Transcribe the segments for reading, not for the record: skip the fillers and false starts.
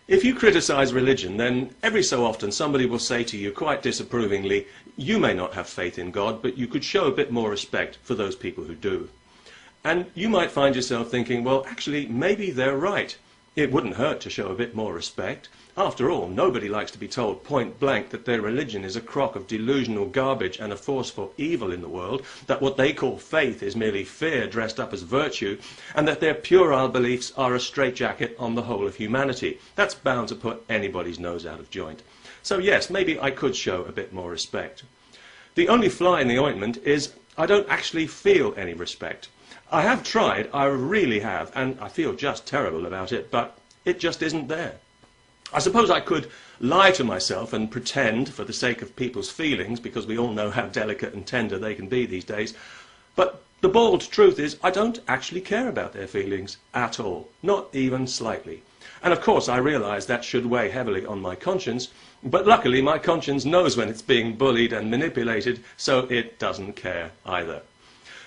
If you criticize religion, then every so often somebody will say to you quite disapprovingly, you may not have faith in God, but you could show a bit more respect for those people who do. And you might find yourself thinking, well, actually, maybe they're right. It wouldn't hurt to show a bit more respect. After all, nobody likes to be told point blank that their religion is a crock of delusional garbage and a force for evil in the world, that what they call faith is merely fear dressed up as virtue, and that their puerile beliefs are a straitjacket on the whole of humanity. That's bound to put anybody's nose out of joint. So yes, maybe I could show a bit more respect. The only fly in the ointment is I don't actually feel any respect. I have tried, I really have, and I feel just terrible about it, but it just isn't there. I suppose I could lie to myself and pretend, for the sake of people's feelings, because we all know how delicate and tender they can be these days, but the bald truth is I don't actually care about their feelings at all, not even slightly. And of course I realise that should weigh heavily on my conscience, but luckily my conscience knows when it's being bullied and manipulated, so it doesn't care either.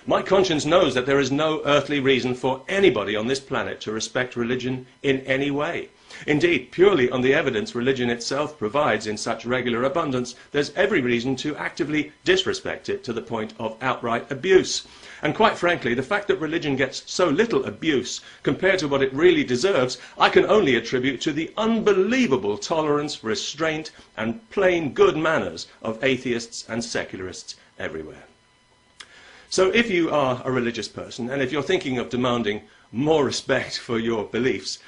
My conscience knows that there is no earthly reason for anybody on this planet to respect religion in any way. Indeed, purely on the evidence religion itself provides in such regular abundance, there's every reason to actively disrespect it to the point of outright abuse. And quite frankly, the fact that religion gets so little abuse compared to what it really deserves, I can only attribute to the unbelievable tolerance, restraint, and plain good manners of atheists and secularists everywhere. So if you are a religious person, and if you're thinking of demanding more respect for your beliefs,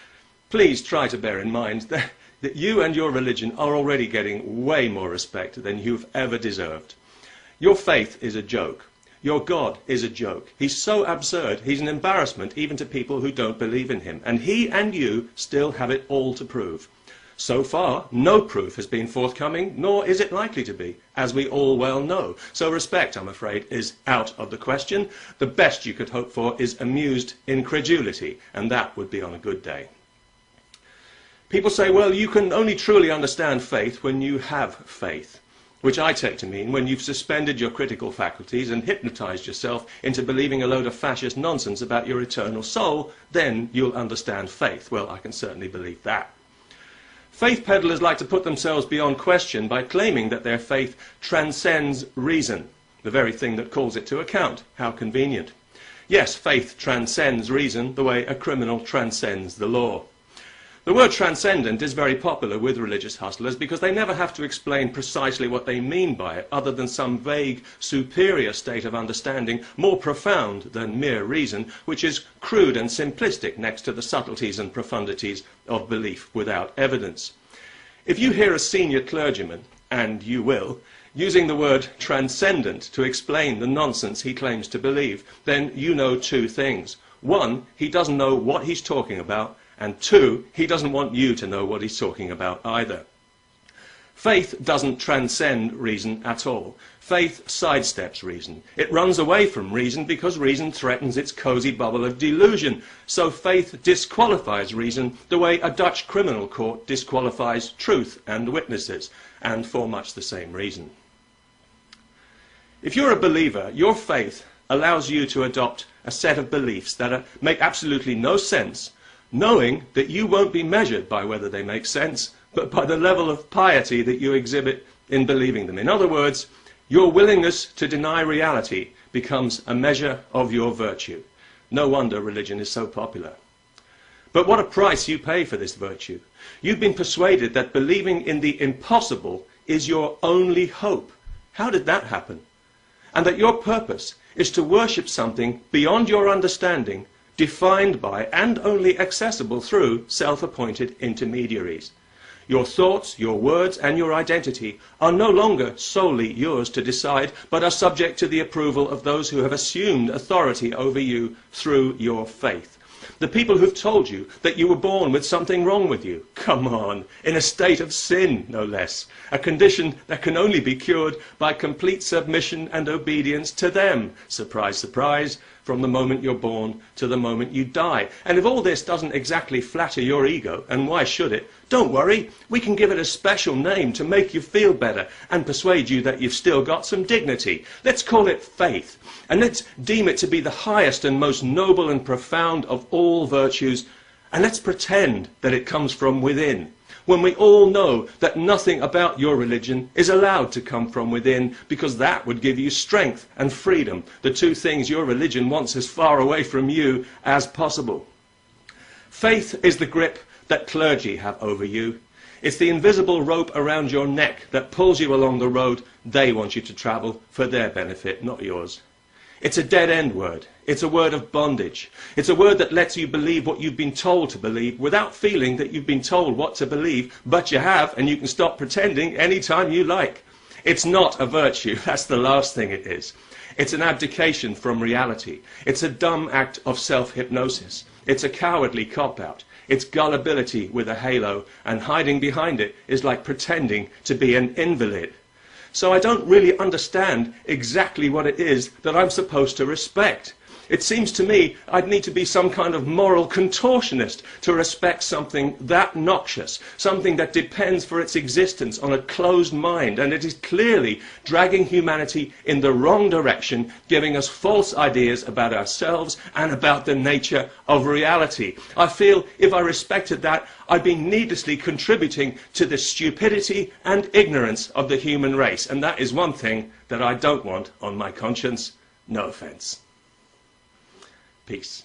please try to bear in mind that you and your religion are already getting way more respect than you've ever deserved. Your faith is a joke. Your God is a joke. He's so absurd, he's an embarrassment even to people who don't believe in him. And he and you still have it all to prove. So far, no proof has been forthcoming, nor is it likely to be, as we all well know. So respect, I'm afraid, is out of the question. The best you could hope for is amused incredulity, and that would be on a good day. People say, well, you can only truly understand faith when you have faith, which I take to mean when you've suspended your critical faculties and hypnotized yourself into believing a load of fascist nonsense about your eternal soul, then you'll understand faith. Well, I can certainly believe that. Faith peddlers like to put themselves beyond question by claiming that their faith transcends reason, the very thing that calls it to account. How convenient. Yes, faith transcends reason the way a criminal transcends the law. The word transcendent is very popular with religious hustlers because they never have to explain precisely what they mean by it, other than some vague, superior state of understanding, more profound than mere reason, which is crude and simplistic next to the subtleties and profundities of belief without evidence. If you hear a senior clergyman, and you will, using the word transcendent to explain the nonsense he claims to believe, then you know two things. One, he doesn't know what he's talking about, and two, he doesn't want you to know what he's talking about either. Faith doesn't transcend reason at all. Faith sidesteps reason. It runs away from reason because reason threatens its cosy bubble of delusion. So faith disqualifies reason the way a Dutch criminal court disqualifies truth and witnesses, and for much the same reason. If you're a believer, your faith allows you to adopt a set of beliefs that make absolutely no sense, knowing that you won't be measured by whether they make sense, but by the level of piety that you exhibit in believing them. In other words, your willingness to deny reality becomes a measure of your virtue. No wonder religion is so popular. But what a price you pay for this virtue. You've been persuaded that believing in the impossible is your only hope. How did that happen? And that your purpose is to worship something beyond your understanding, defined by and only accessible through self-appointed intermediaries. Your thoughts, your words, and your identity are no longer solely yours to decide, but are subject to the approval of those who have assumed authority over you through your faith. The people who've told you that you were born with something wrong with you. Come on, in a state of sin, no less. A condition that can only be cured by complete submission and obedience to them. Surprise, surprise, from the moment you're born to the moment you die. And if all this doesn't exactly flatter your ego, and why should it, don't worry, we can give it a special name to make you feel better and persuade you that you've still got some dignity. Let's call it faith. And let's deem it to be the highest and most noble and profound of all virtues, and let's pretend that it comes from within. when we all know that nothing about your religion is allowed to come from within, because that would give you strength and freedom, the two things your religion wants as far away from you as possible. Faith is the grip that clergy have over you. It's the invisible rope around your neck that pulls you along the road they want you to travel for their benefit, not yours. It's a dead-end word. It's a word of bondage. It's a word that lets you believe what you've been told to believe without feeling that you've been told what to believe, but you have, and you can stop pretending anytime you like. It's not a virtue. That's the last thing it is. It's an abdication from reality. It's a dumb act of self-hypnosis. It's a cowardly cop-out. It's gullibility with a halo, and hiding behind it is like pretending to be an invalid. So I don't really understand exactly what it is that I'm supposed to respect. It seems to me I'd need to be some kind of moral contortionist to respect something that noxious, something that depends for its existence on a closed mind, and it is clearly dragging humanity in the wrong direction, giving us false ideas about ourselves and about the nature of reality. I feel if I respected that, I'd be needlessly contributing to the stupidity and ignorance of the human race, and that is one thing that I don't want on my conscience. No offense. Peace.